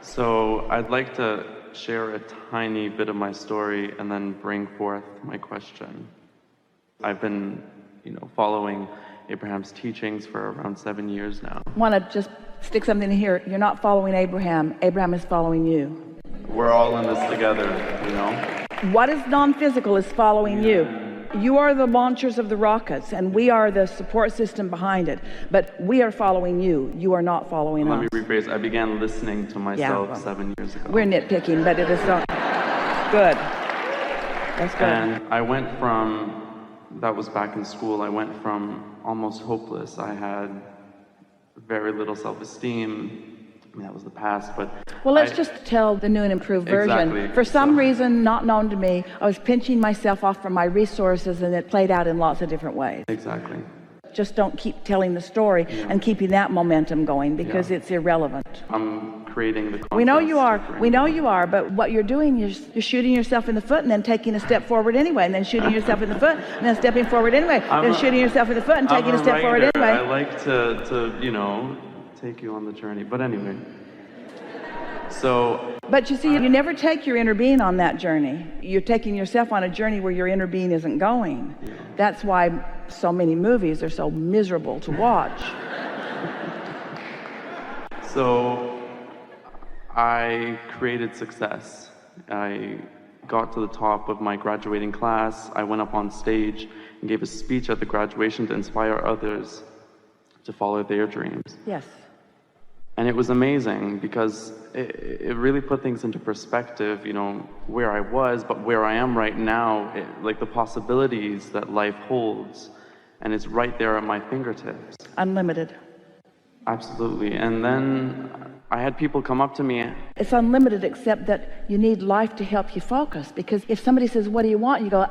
So I'd like to share a tiny bit of my story and then bring forth my question. I've been, following Abraham's teachings for around 7 years now. I want to just stick something in here. You're not following Abraham. Abraham is following you. We're all in this together, What is non-physical is following you. You are the launchers of the rockets, and we are the support system behind it. But we are following you. You are not following us. Let me rephrase. I began listening to myself 7 years ago. We're nitpicking, but it is so good. That's good. And I went from, that was back in school, I went from almost hopeless. I had very little self-esteem. I mean, that was the past, but... Well, let's just tell the new and improved version. Exactly. For some reason, not known to me, I was pinching myself off from my resources, and it played out in lots of different ways. Exactly. Just don't keep telling the story and keeping that momentum going, because it's irrelevant. I'm creating the confidence. We know you are, but what you're doing is you're shooting yourself in the foot and then taking a step forward anyway, and then shooting yourself in the foot and then stepping forward anyway, then shooting yourself in the foot and taking a step forward anyway. I like to take you on the journey, but anyway. So, but you see, you never take your inner being on that journey. You're taking yourself on a journey where your inner being isn't going. That's why so many movies are so miserable to watch. So I created success. I got to the top of my graduating class. I went up on stage and gave a speech at the graduation to inspire others to follow their dreams. Yes. And it was amazing because it really put things into perspective, where I was, but where I am right now, like the possibilities that life holds. And it's right there at my fingertips. Unlimited. Absolutely. And then I had people come up to me. It's unlimited, except that you need life to help you focus. Because if somebody says, what do you want? You go,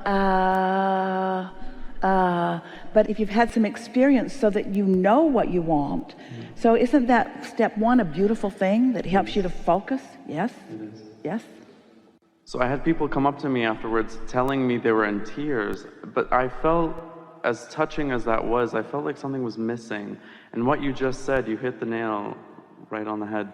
but if you've had some experience so that you know what you want, so isn't that step one a beautiful thing that helps you to focus? Yes? It is. Yes? So I had people come up to me afterwards telling me they were in tears, but I felt, as touching as that was, I felt like something was missing. And what you just said, you hit the nail right on the head.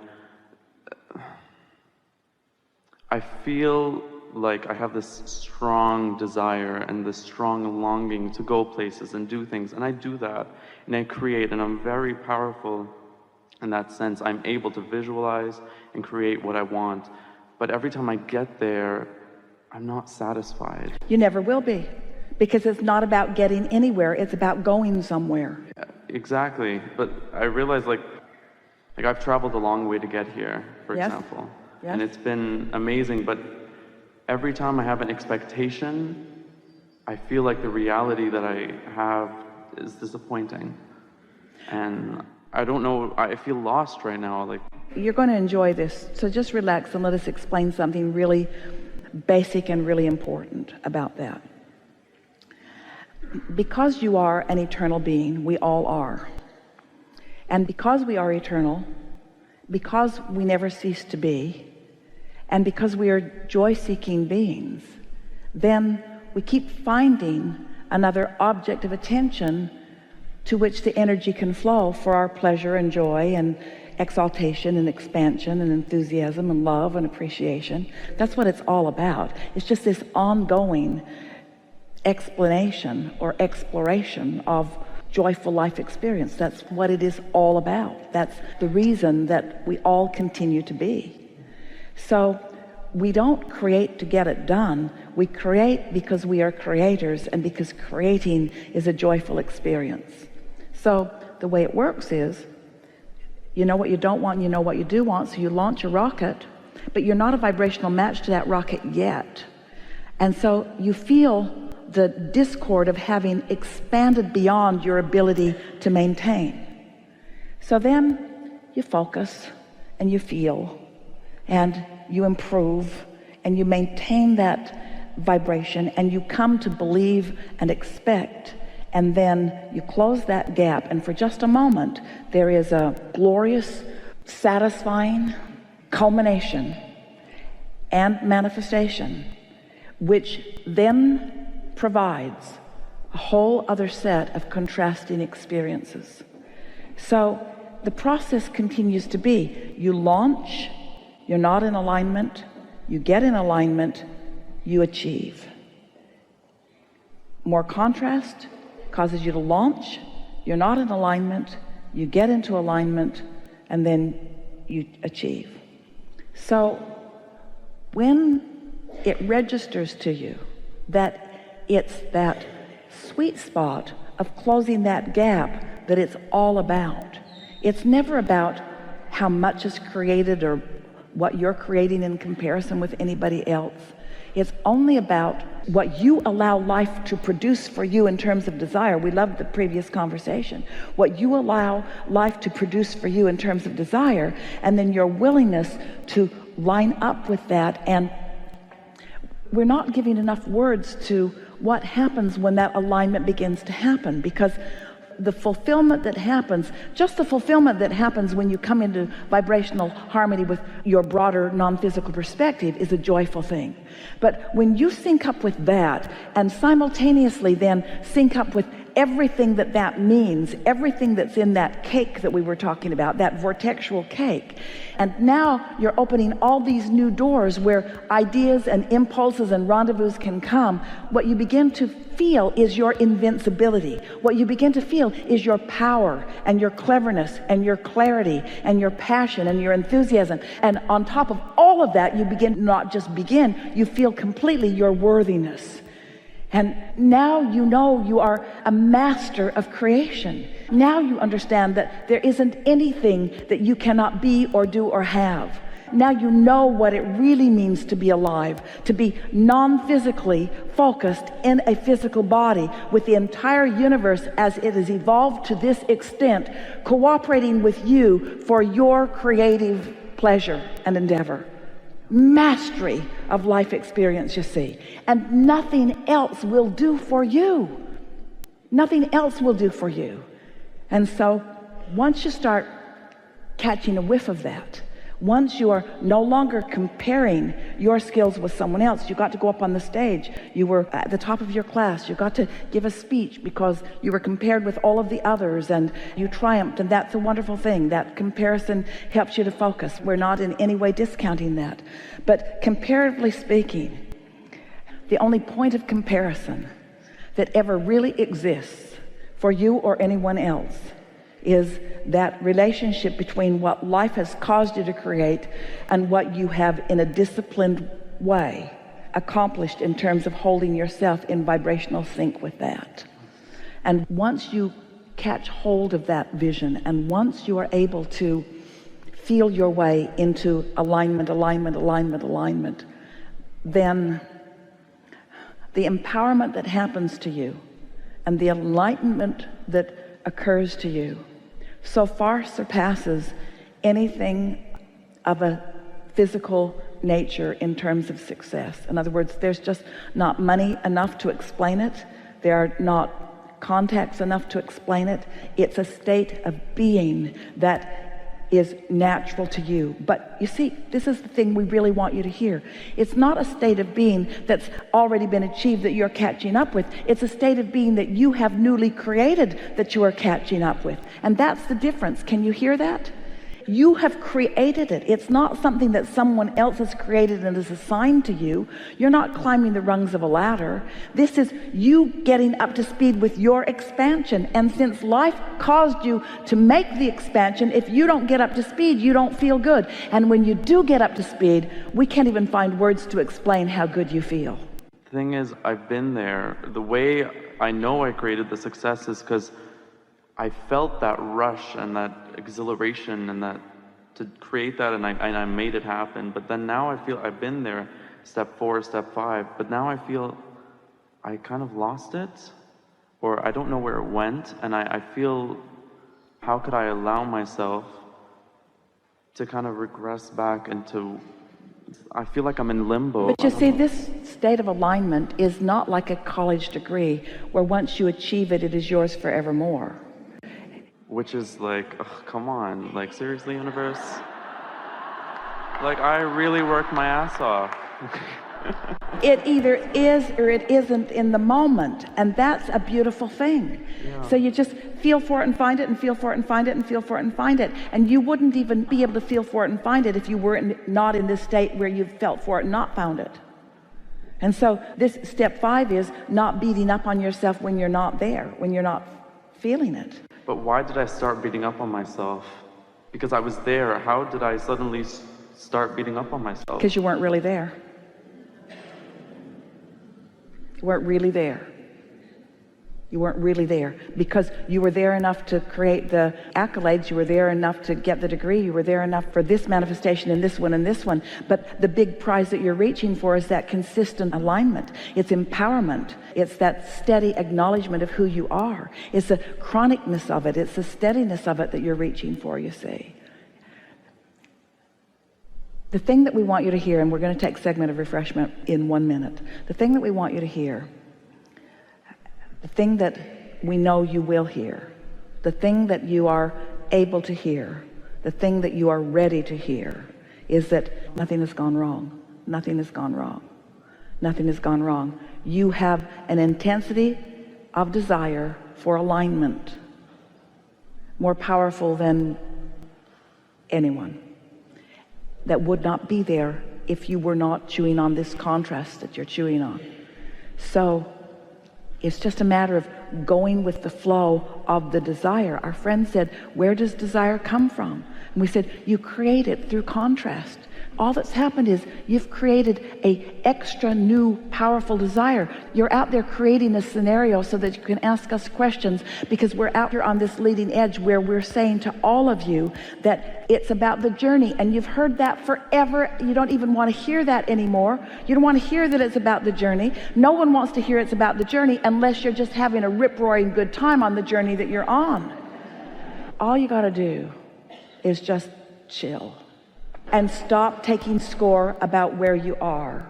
I feel like I have this strong desire and this strong longing to go places and do things, and I do that, and I create, and I'm very powerful in that sense. I'm able to visualize and create what I want, but every time I get there, I'm not satisfied. You never will be, because it's not about getting anywhere, it's about going somewhere. Yeah, exactly, but I realize like I've traveled a long way to get here, for example, and it's been amazing, but every time I have an expectation, I feel like the reality that I have is disappointing. And I don't know, I feel lost right now. You're going to enjoy this, so just relax and let us explain something really basic and really important about that. Because you are an eternal being, we all are. And because we are eternal, because we never cease to be, and because we are joy-seeking beings, then we keep finding another object of attention to which the energy can flow for our pleasure and joy and exaltation and expansion and enthusiasm and love and appreciation. That's what it's all about. It's just this ongoing explanation or exploration of joyful life experience. That's what it is all about. That's the reason that we all continue to be. So we don't create to get it done. We create because we are creators, and because creating is a joyful experience. So the way it works is, you know what you don't want, and you know what you do want, so you launch a rocket, but you're not a vibrational match to that rocket yet. And so you feel the discord of having expanded beyond your ability to maintain. So then you focus and you feel and you improve and you maintain that vibration, and you come to believe and expect, and then you close that gap, and for just a moment there is a glorious, satisfying culmination and manifestation, which then provides a whole other set of contrasting experiences. So the process continues to be, you launch, You're not in alignment. You get in alignment, you achieve. More contrast causes you to launch. You're not in alignment. You get into alignment, and then you achieve. So when it registers to you that it's that sweet spot of closing that gap that it's all about, it's never about how much is created or what you're creating in comparison with anybody else. It's only about what you allow life to produce for you in terms of desire. We loved the previous conversation. What you allow life to produce for you in terms of desire, and then your willingness to line up with that. And we're not giving enough words to what happens when that alignment begins to happen, because the fulfillment that happens, just the fulfillment that happens when you come into vibrational harmony with your broader non-physical perspective, is a joyful thing. But when you sync up with that, and simultaneously then sync up with everything that that means, everything that's in that cake that we were talking about, that vortexual cake, and now you're opening all these new doors where ideas and impulses and rendezvous can come, what you begin to feel is your invincibility. What you begin to feel is your power and your cleverness and your clarity and your passion and your enthusiasm. And on top of all of that, you begin, not just begin, you feel completely your worthiness. And now you know you are a master of creation. Now you understand that there isn't anything that you cannot be or do or have. Now you know what it really means to be alive, to be non-physically focused in a physical body with the entire universe as it has evolved to this extent, cooperating with you for your creative pleasure and endeavor. Mastery of life experience, you see. And nothing else will do for you. Nothing else will do for you. And so once you start catching a whiff of that, once you are no longer comparing your skills with someone else, you got to go up on the stage, you were at the top of your class, you got to give a speech because you were compared with all of the others and you triumphed, and that's a wonderful thing. That comparison helps you to focus. We're not in any way discounting that. But comparatively speaking, the only point of comparison that ever really exists for you or anyone else is that relationship between what life has caused you to create and what you have in a disciplined way accomplished in terms of holding yourself in vibrational sync with that. And once you catch hold of that vision, and once you are able to feel your way into alignment, then the empowerment that happens to you and the enlightenment that occurs to you so far surpasses anything of a physical nature in terms of success. In other words, there's just not money enough to explain it. There are not contacts enough to explain it. It's a state of being that is natural to you. But you see, this is the thing we really want you to hear. It's not a state of being that's already been achieved that you're catching up with. It's a state of being that you have newly created that you are catching up with. And that's the difference. Can you hear that? You have created it. It's not something that someone else has created and is assigned to you. You're not climbing the rungs of a ladder. This is you getting up to speed with your expansion. And since life caused you to make the expansion, if you don't get up to speed, you don't feel good. And when you do get up to speed, we can't even find words to explain how good you feel. The thing is, I've been there. The way I know I created the success is because I felt that rush and that exhilaration and that to create that, and I made it happen. But then now I feel I've been there, step 4, step 5, but now I feel I kind of lost it, or I don't know where it went, and I feel, how could I allow myself to kind of regress back into, I feel like I'm in limbo. But you see, this state of alignment is not like a college degree where once you achieve it, it is yours forevermore. Which is like, ugh, come on, like seriously, universe? Like I really worked my ass off. It either is or it isn't in the moment, and that's a beautiful thing. Yeah. So you just feel for it and find it and feel for it and find it and feel for it and find it, and you wouldn't even be able to feel for it and find it if you were not in this state where you've felt for it and not found it. And so this step 5 is not beating up on yourself when you're not there, when you're not feeling it. But why did I start beating up on myself? Because I was there. How did I suddenly start beating up on myself? Because you weren't really there. You weren't really there. You weren't really there, because you were there enough to create the accolades, you were there enough to get the degree, you were there enough for this manifestation and this one, but the big prize that you're reaching for is that consistent alignment. It's empowerment. It's that steady acknowledgement of who you are. It's the chronicness of it. It's the steadiness of it that you're reaching for, you see. The thing that we want you to hear, and we're going to take a segment of refreshment in 1 minute. The thing that we want you to hear, the thing that we know you will hear, the thing that you are able to hear, the thing that you are ready to hear, is that nothing has gone wrong. Nothing has gone wrong. Nothing has gone wrong. You have an intensity of desire for alignment more powerful than anyone, that would not be there if you were not chewing on this contrast that you're chewing on. So it's just a matter of going with the flow of the desire. Our friend said, where does desire come from? And we said, you create it through contrast. All that's happened is you've created a extra new powerful desire. You're out there creating a scenario so that you can ask us questions, because we're out here on this leading edge where we're saying to all of you that it's about the journey, and you've heard that forever. You don't even want to hear that anymore. You don't want to hear that it's about the journey. No one wants to hear it's about the journey unless you're just having a rip-roaring good time on the journey that you're on. All you got to do is just chill and stop taking score about where you are,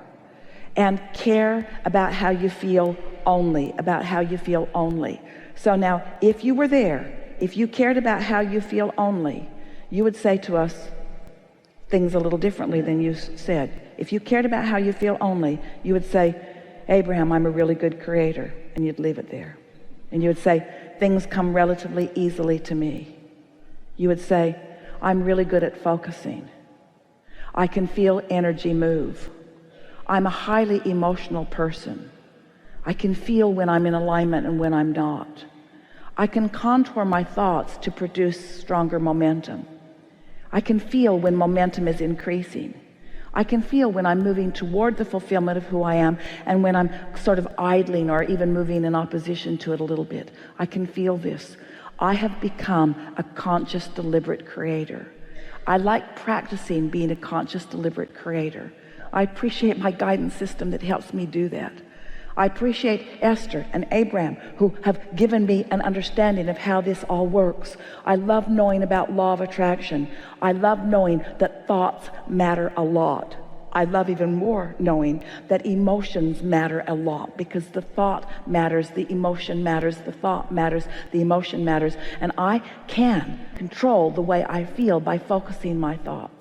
and care about how you feel only, about how you feel only. So now, if you were there, if you cared about how you feel only, you would say to us things a little differently than you said. If you cared about how you feel only, you would say, Abraham, I'm a really good creator, and you'd leave it there. And you would say, things come relatively easily to me. You would say, I'm really good at focusing. I can feel energy move. I'm a highly emotional person. I can feel when I'm in alignment and when I'm not. I can contour my thoughts to produce stronger momentum. I can feel when momentum is increasing. I can feel when I'm moving toward the fulfillment of who I am, and when I'm sort of idling or even moving in opposition to it a little bit. I can feel this. I have become a conscious, deliberate creator. I like practicing being a conscious, deliberate creator. I appreciate my guidance system that helps me do that. I appreciate Esther and Abraham, who have given me an understanding of how this all works. I love knowing about law of attraction. I love knowing that thoughts matter a lot. I love even more knowing that emotions matter a lot, because the thought matters, the emotion matters, the thought matters, the emotion matters, and I can control the way I feel by focusing my thoughts.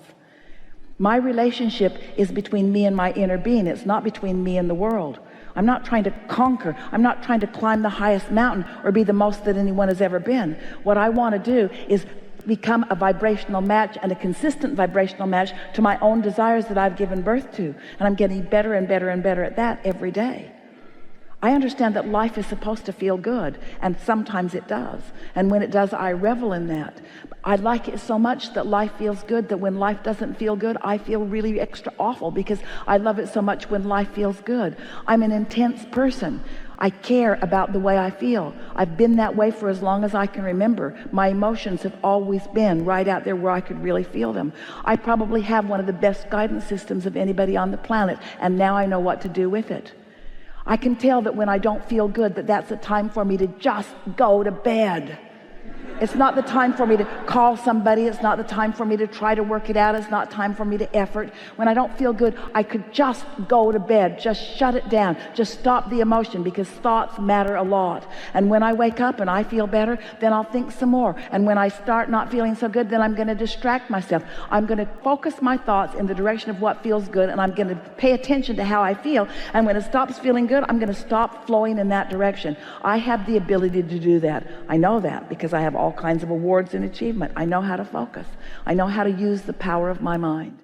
My relationship is between me and my inner being. It's not between me and the world. I'm not trying to conquer. I'm not trying to climb the highest mountain or be the most that anyone has ever been. What I want to do is become a vibrational match, and a consistent vibrational match to my own desires that I've given birth to. And I'm getting better and better and better at that every day. I understand that life is supposed to feel good, and sometimes it does. And when it does, I revel in that. I like it so much that life feels good, that when life doesn't feel good, I feel really extra awful, because I love it so much when life feels good. I'm an intense person. I care about the way I feel. I've been that way for as long as I can remember. My emotions have always been right out there where I could really feel them. I probably have one of the best guidance systems of anybody on the planet, and now I know what to do with it. I can tell that when I don't feel good, that that's a time for me to just go to bed. It's not the time for me to call somebody. It's not the time for me to try to work it out. It's not time for me to effort. When I don't feel good, I could just go to bed, just shut it down, just stop the emotion, because thoughts matter a lot. And when I wake up and I feel better, then I'll think some more. And when I start not feeling so good, then I'm going to distract myself. I'm going to focus my thoughts in the direction of what feels good, and I'm going to pay attention to how I feel. And when it stops feeling good, I'm going to stop flowing in that direction. I have the ability to do that. I know that because I have all kinds of awards and achievement. I know how to focus. I know how to use the power of my mind.